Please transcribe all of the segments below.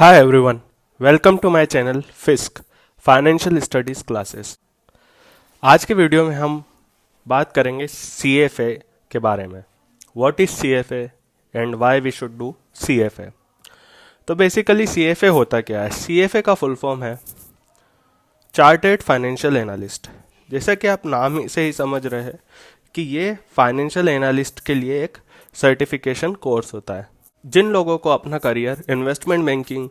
Hi everyone, welcome to my channel FISC financial studies classes. आज के video में हम बात करेंगे CFA के बारे में। What is CFA and why we should do CFA। तो बेसिकली CFA होता क्या है? CFA का फुल फॉर्म है चार्टर्ड फाइनेंशियल एनालिस्ट। जैसा कि आप नाम से ही समझ रहे हैं कि ये फाइनेंशियल एनालिस्ट के लिए एक सर्टिफिकेशन कोर्स होता है। जिन लोगों को अपना career investment banking,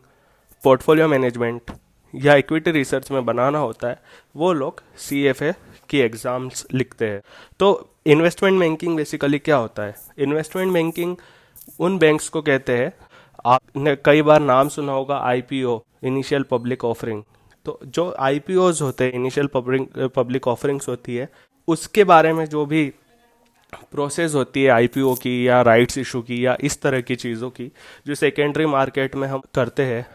portfolio management या इक्विटी रिसर्च में बनाना होता है, वो लोग CFA की एग्ज़ाम्स लिखते हैं। तो इन्वेस्टमेंट बैंकिंग बेसिकली क्या होता है? इन्वेस्टमेंट बैंकिंग उन बैंक्स को कहते हैं, आपने कई बार नाम सुना होगा IPO, इनिशियल पब्लिक ऑफरिंग। तो जो IPOs होते हैं, इनिशियल पब्लिक ऑफरिंग्स होती है, उसके बारे में जो भी प्रोसेस होती है IPO की या राइट्स इशू की या इस तरह की चीज़ों की जो सेकेंडरी मार्केट में हम करते हैं,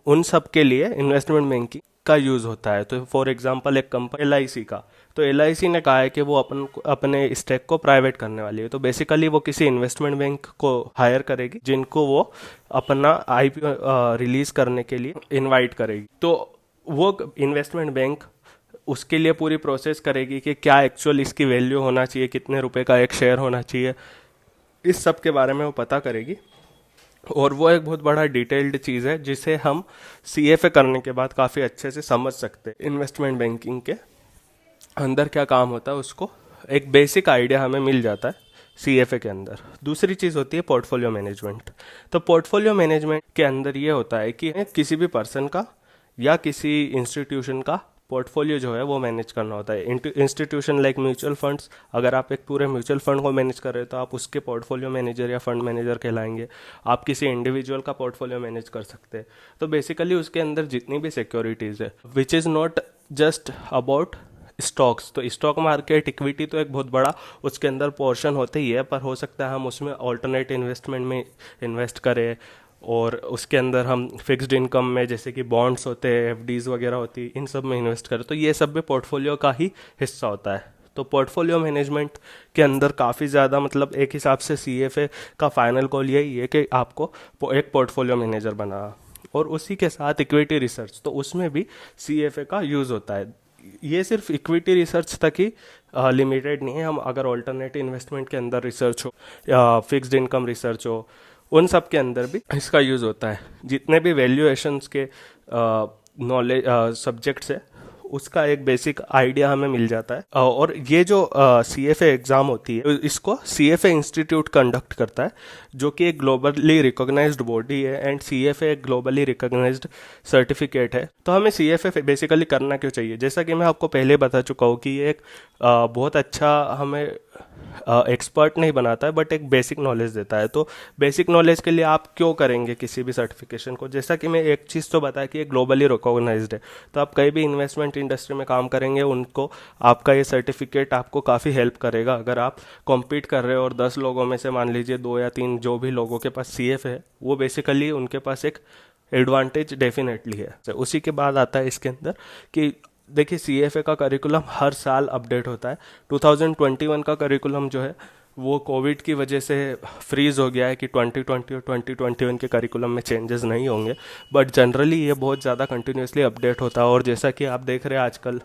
उन सब के लिए इन्वेस्टमेंट बैंकिंग का यूज़ होता है। तो फॉर एग्जांपल एक कंपनी LIC का, तो LIC ने कहा है कि वो अपने स्टेक को प्राइवेट करने वाली है, तो बेसिकली वो किसी इन्वेस्टमेंट बैंक को हायर करेगी जिनको वो अपना IPO रिलीज करने के लिए इनवाइट करेगी। तो वो इन्वेस्टमेंट बैंक उसके लिए पूरी प्रोसेस करेगी कि क्या एक्चुअल इसकी वैल्यू होना चाहिए, कितने रुपए का एक शेयर होना चाहिए, इस सब के बारे में वो पता करेगी। और वो एक बहुत बड़ा डिटेल्ड चीज़ है जिसे हम CFA करने के बाद काफ़ी अच्छे से समझ सकते हैं। इन्वेस्टमेंट बैंकिंग के अंदर क्या काम होता है उसको एक बेसिक आइडिया हमें मिल जाता है CFA के अंदर। दूसरी चीज़ होती है पोर्टफोलियो मैनेजमेंट। तो पोर्टफोलियो मैनेजमेंट के अंदर ये होता है कि किसी भी पर्सन का या किसी इंस्टीट्यूशन का पोर्टफोलियो जो है वो मैनेज करना होता है। इंस्टीट्यूशन लाइक म्यूचुअल फंड्स, अगर आप एक पूरे म्यूचुअल फंड को मैनेज कर रहे हो तो आप उसके पोर्टफोलियो मैनेजर या फंड मैनेजर कहलाएंगे। आप किसी इंडिविजुअल का पोर्टफोलियो मैनेज कर सकते हैं। तो बेसिकली उसके अंदर जितनी भी सिक्योरिटीज़ है, which is not just about stocks. तो स्टॉक मार्केट, इक्विटी तो एक बहुत बड़ा उसके अंदर पोर्शन होते ही है, पर हो सकता है हम उसमें ऑल्टरनेट इन्वेस्टमेंट में इन्वेस्ट करें, और उसके अंदर हम फिक्स्ड इनकम में जैसे कि बॉन्ड्स होते हैं, FDs वगैरह होती है, इन सब में इन्वेस्ट करें। तो ये सब भी पोर्टफोलियो का ही हिस्सा होता है। तो पोर्टफोलियो मैनेजमेंट के अंदर काफ़ी ज़्यादा, मतलब एक हिसाब से CFA का फाइनल गोल यही है कि आपको एक पोर्टफोलियो मैनेजर बना। और उसी के साथ इक्विटी रिसर्च, तो उसमें भी CFA का यूज़ होता है। ये सिर्फ इक्विटी रिसर्च तक ही लिमिटेड नहीं है। हम अगर ऑल्टरनेटिव इन्वेस्टमेंट के अंदर रिसर्च हो या फिक्स्ड इनकम रिसर्च हो, उन सब के अंदर भी इसका यूज़ होता है। जितने भी वैल्यूएशंस के नॉलेज सब्जेक्ट्स है, उसका एक बेसिक आइडिया हमें मिल जाता है। और ये जो CFA एग्ज़ाम होती है, इसको CFA इंस्टीट्यूट कंडक्ट करता है, जो कि एक ग्लोबली रिकॉग्नाइज्ड बॉडी है। एंड CFA एक ग्लोबली रिकॉग्नाइज्ड सर्टिफिकेट है। तो हमें CFA बेसिकली करना क्यों चाहिए? जैसा कि मैं आपको पहले बता चुका हूँ कि ये एक बहुत अच्छा हमें एक्सपर्ट नहीं बनाता है, बट एक बेसिक नॉलेज देता है। तो बेसिक नॉलेज के लिए आप क्यों करेंगे किसी भी सर्टिफिकेशन को? जैसा कि मैं एक चीज़ तो बताया कि ये ग्लोबली रिकॉग्नाइज्ड है, तो आप कहीं भी इन्वेस्टमेंट इंडस्ट्री में काम करेंगे, उनको आपका ये सर्टिफिकेट आपको काफ़ी हेल्प करेगा। अगर आप कॉम्पीट कर रहे हो और 10 लोगों में से मान लीजिए 2 या 3 जो भी लोगों के पास CFA है, वो बेसिकली उनके पास एक एडवांटेज डेफिनेटली है। तो उसी के बाद आता है इसके अंदर कि देखिए CFA का करिकुलम हर साल अपडेट होता है। 2021 का करिकुलम जो है वो कोविड की वजह से फ्रीज हो गया है कि 2020 और 2021 के करिकुलम में चेंजेस नहीं होंगे, बट जनरली ये बहुत ज़्यादा कंटिन्यूसली अपडेट होता है। और जैसा कि आप देख रहे हैं आजकल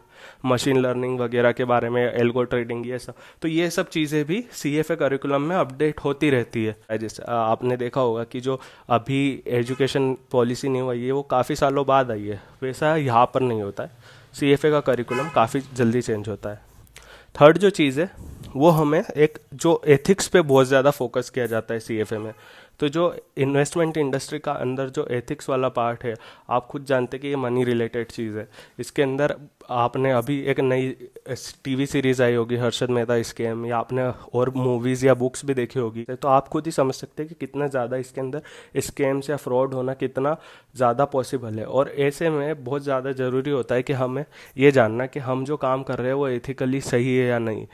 मशीन लर्निंग वगैरह के बारे में, एल्गो ट्रेडिंग, ये सब, तो ये सब चीज़ें भी CFA करिकुलम में अपडेट होती रहती है। जैसे आपने देखा होगा कि जो अभी एजुकेशन पॉलिसी नहीं हुई है वो काफ़ी सालों बाद आई है, वैसा यहाँ पर नहीं होता है। CFA का करिकुलम काफ़ी जल्दी चेंज होता है। थर्ड जो चीज़ है वो हमें एक जो एथिक्स पे बहुत ज़्यादा फोकस किया जाता है CFA में। तो जो इन्वेस्टमेंट इंडस्ट्री का अंदर जो एथिक्स वाला पार्ट है, आप खुद जानते हैं कि ये मनी रिलेटेड चीज़ है। इसके अंदर आपने अभी एक नई TV सीरीज़ आई होगी, हर्षद मेहता स्कैम, या आपने और मूवीज़ या बुक्स भी देखी होगी, तो आप खुद ही समझ सकते हैं कि कितना ज़्यादा इसके अंदर स्कैम्स या फ्रॉड होना कितना ज़्यादा पॉसिबल है। और ऐसे में बहुत ज़्यादा ज़रूरी होता है कि हमें ये जानना कि हम जो काम कर रहे हैं वो एथिकली सही है या नहीं।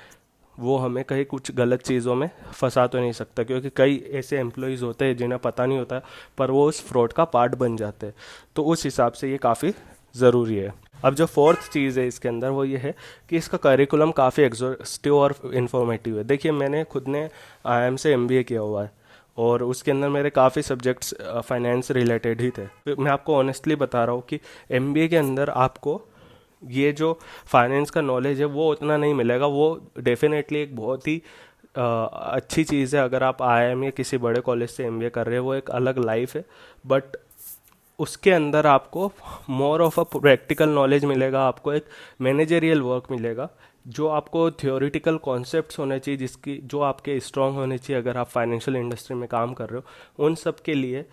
वो हमें कहीं कुछ गलत चीज़ों में फंसा तो नहीं सकता, क्योंकि कई ऐसे एम्प्लॉयज़ होते हैं जिन्हें पता नहीं होता पर वो उस फ्रॉड का पार्ट बन जाते हैं। तो उस हिसाब से ये काफ़ी ज़रूरी है। अब जो फोर्थ चीज़ है इसके अंदर वो ये है कि इसका करिकुलम काफ़ी एग्जॉस्टिव और इन्फॉर्मेटिव है। देखिए मैंने खुद ने IIM से MBA किया हुआ है, और उसके अंदर मेरे काफ़ी सब्जेक्ट्स फाइनेंस रिलेटेड ही थे। तो मैं आपको ऑनेस्टली बता रहा हूँ कि एमबीए के अंदर आपको ये जो फाइनेंस का नॉलेज है वो उतना नहीं मिलेगा। वो डेफिनेटली एक बहुत ही अच्छी चीज़ है। अगर आप आईआईएम या किसी बड़े कॉलेज से एमबीए कर रहे हो वो एक अलग लाइफ है, बट उसके अंदर आपको more of a practical knowledge मिलेगा, आपको एक मैनेजरियल वर्क मिलेगा, जो आपको थियोरिटिकल कॉन्सेप्ट्स होने चाहिए, जिसकी जो आपके स्ट्रांग होने चाहिए अगर आप फाइनेंशियल इंडस्ट्री में काम कर रहे हो। उन सब के लिए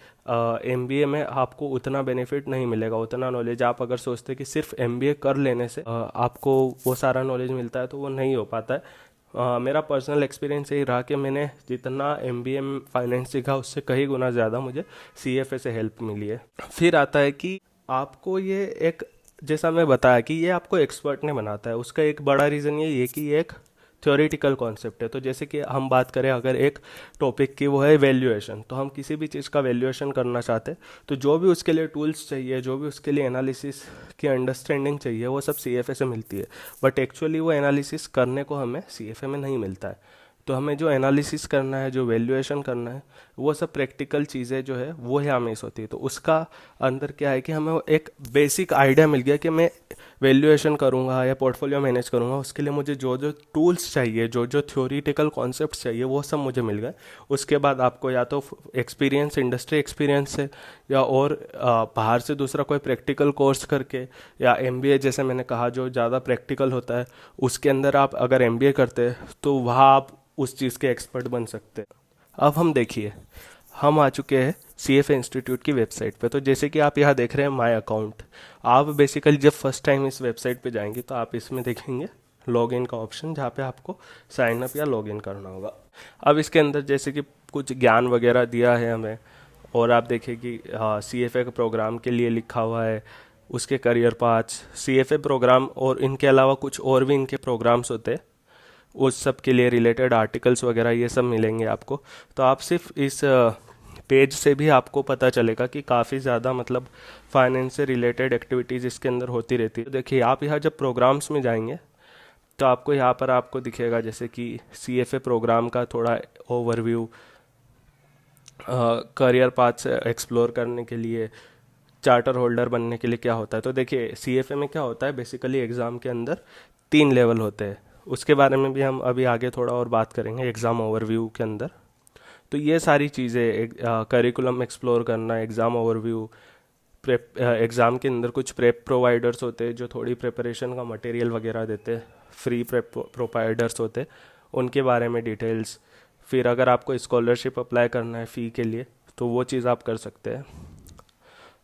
एमबीए में आपको उतना बेनिफिट नहीं मिलेगा, उतना नॉलेज। आप अगर सोचते कि सिर्फ एमबीए कर लेने से आपको वो सारा नॉलेज मिलता है तो वो नहीं हो पाता है। मेरा पर्सनल एक्सपीरियंस यही रहा कि मैंने जितना एमबीए में फाइनेंस सीखा उससे कहीं गुना ज़्यादा मुझे सीएफए से हेल्प मिली है। फिर आता है कि आपको ये एक, जैसा मैं बताया कि ये आपको एक्सपर्ट ने बनाता है, उसका एक बड़ा रीज़न ये है कि ये एक थ्योरेटिकल कॉन्सेप्ट है। तो जैसे कि हम बात करें अगर एक टॉपिक की, वो है वैल्यूएशन, तो हम किसी भी चीज़ का वैल्यूएशन करना चाहते हैं तो जो भी उसके लिए टूल्स चाहिए, जो भी उसके लिए एनालिसिस की अंडरस्टैंडिंग चाहिए, वो सब सीएफए से मिलती है। बट एक्चुअली वो एनालिसिस करने को हमें सीएफए में नहीं मिलता है। तो हमें जो एनालिसिस करना है, जो वैल्यूएशन करना है, वो सब प्रैक्टिकल चीज़ें जो है वो यहाँ मिस होती है। तो उसका अंदर क्या है कि हमें एक बेसिक आइडिया मिल गया कि मैं वैल्यूएशन करूँगा या पोर्टफोलियो मैनेज करूँगा, उसके लिए मुझे जो जो टूल्स चाहिए, जो जो थ्योरिटिकल कॉन्सेप्ट चाहिए, वो सब मुझे मिल गए। उसके बाद आपको या तो एक्सपीरियंस, इंडस्ट्री एक्सपीरियंस से, या और बाहर से दूसरा कोई प्रैक्टिकल कोर्स करके, या एमबीए जैसे मैंने कहा जो ज़्यादा प्रैक्टिकल होता है, उसके अंदर आप अगर एमबीए करते हैं तो वहाँ आप उस चीज़ के एक्सपर्ट बन सकते हैं। अब हम देखिए, हम आ चुके हैं सीएफए इंस्टीट्यूट की वेबसाइट पे। तो जैसे कि आप यहाँ देख रहे हैं माय अकाउंट, आप बेसिकली जब फर्स्ट टाइम इस वेबसाइट पे जाएंगे तो आप इसमें देखेंगे लॉगिन का ऑप्शन, जहाँ पे आपको साइन अप या लॉगिन करना होगा। अब इसके अंदर जैसे कि कुछ ज्ञान वगैरह दिया है हमें, और आप देखिए कि सीएफए के प्रोग्राम के लिए लिखा हुआ है, उसके करियर पाथ्स, सीएफए प्रोग्राम, और इनके अलावा कुछ और भी इनके प्रोग्राम्स होते हैं, उस सब के लिए रिलेटेड आर्टिकल्स वगैरह ये सब मिलेंगे आपको। तो आप सिर्फ इस पेज से भी आपको पता चलेगा कि काफ़ी ज़्यादा मतलब फाइनेंस से रिलेटेड एक्टिविटीज़ इसके अंदर होती रहती है। तो देखिए आप यहाँ जब प्रोग्राम्स में जाएंगे तो आपको यहाँ पर आपको दिखेगा जैसे कि सीएफए प्रोग्राम का थोड़ा ओवरव्यू, करियर पाथ एक्सप्लोर करने के लिए, चार्टर होल्डर बनने के लिए क्या होता है। तो देखिए सीएफए में क्या होता है, बेसिकली एग्ज़ाम के अंदर 3 लेवल होते हैं। उसके बारे में भी हम अभी आगे थोड़ा और बात करेंगे एग्ज़ाम ओवरव्यू के अंदर। तो ये सारी चीज़ें, करिकुलम एक्सप्लोर करना, एग्ज़ाम ओवरव्यू, प्रेप, एग्ज़ाम के अंदर कुछ प्रेप प्रोवाइडर्स होते हैं जो थोड़ी प्रिपरेशन का मटेरियल वगैरह देते हैं, फ्री प्रेप प्रोवाइडर्स होते हैं, उनके बारे में डिटेल्स। फिर अगर आपको स्कॉलरशिप अप्लाई करना है फ़ी के लिए तो वो चीज़ आप कर सकते हैं।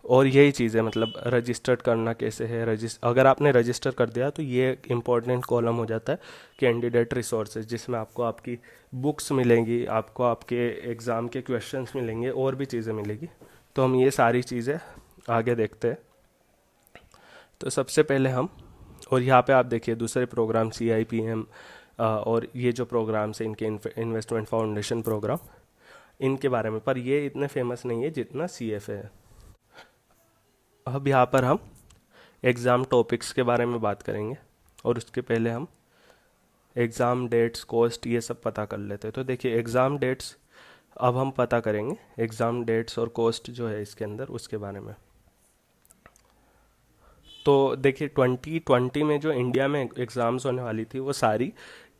और यही चीज़ है, मतलब रजिस्टर्ड करना कैसे है। अगर आपने रजिस्टर कर दिया तो ये एक इम्पॉर्टेंट कॉलम हो जाता है कैंडिडेट रिसोर्सेज, जिसमें आपको आपकी बुक्स मिलेंगी, आपको आपके एग्ज़ाम के क्वेश्चंस मिलेंगे, और भी चीज़ें मिलेगी। तो हम ये सारी चीज़ें आगे देखते हैं। तो सबसे पहले हम, और यहाँ पे आप देखिए दूसरे प्रोग्राम CIPM, और ये जो प्रोग्राम्स हैं इनके इन्वेस्टमेंट फाउंडेशन प्रोग्राम, इनके बारे में, पर ये इतने फेमस नहीं है जितना CFA है। अब यहाँ पर हम एग्ज़ाम टॉपिक्स के बारे में बात करेंगे, और उसके पहले हम एग्ज़ाम डेट्स, कॉस्ट, ये सब पता कर लेते हैं। तो देखिए एग्ज़ाम डेट्स अब हम पता करेंगे, एग्ज़ाम डेट्स और कॉस्ट जो है इसके अंदर, उसके बारे में। तो देखिए 2020 में जो इंडिया में एग्ज़ाम्स होने वाली थी वो सारी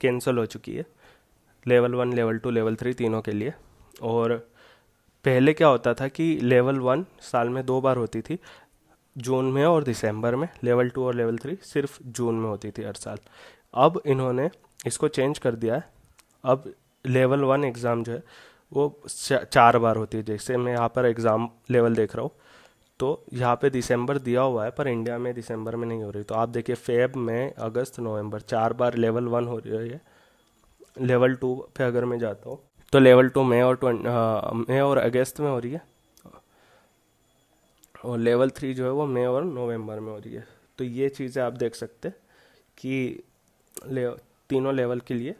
कैंसिल हो चुकी है, लेवल 1, लेवल 2, लेवल 3 तीनों के लिए। और पहले क्या होता था कि लेवल 1 साल में 2 बार होती थी, जून में और दिसंबर में। लेवल 2 और लेवल 3 सिर्फ जून में होती थी हर साल। अब इन्होंने इसको चेंज कर दिया है। अब लेवल 1 एग्ज़ाम जो है वो 4 बार होती है। जैसे मैं यहाँ पर एग्ज़ाम लेवल देख रहा हूँ तो यहाँ पे दिसंबर दिया हुआ है, पर इंडिया में दिसंबर में नहीं हो रही। तो आप देखिए फेब में, अगस्त, नवंबर, 4 बार लेवल 1 हो रही है। लेवल 2 पे अगर मैं जाता हूँ तो लेवल 2 मई और अगस्त में हो रही है, और लेवल 3 जो है वो मई और नवंबर में हो रही है। तो ये चीज़ें आप देख सकते हैं कि ले तीनों लेवल के लिए